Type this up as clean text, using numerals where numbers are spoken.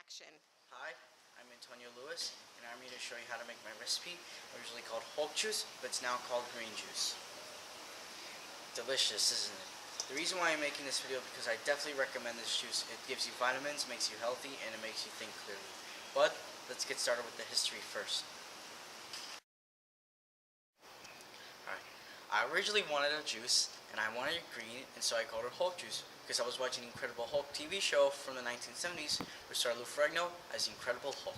action. Hi, I'm Antonio Lewis, and I'm here to show you how to make my recipe, originally called Hulk juice, but it's now called green juice. Delicious, isn't it? The reason why I'm making this video because I definitely recommend this juice. It gives you vitamins, makes you healthy, and it makes you think clearly. But let's get started with the history first. Alright, I originally wanted a juice, and I wanted it green, and so I called it Hulk juice, because I was watching Incredible Hulk TV show from the 1970s, which starred Lou Ferrigno as the Incredible Hulk.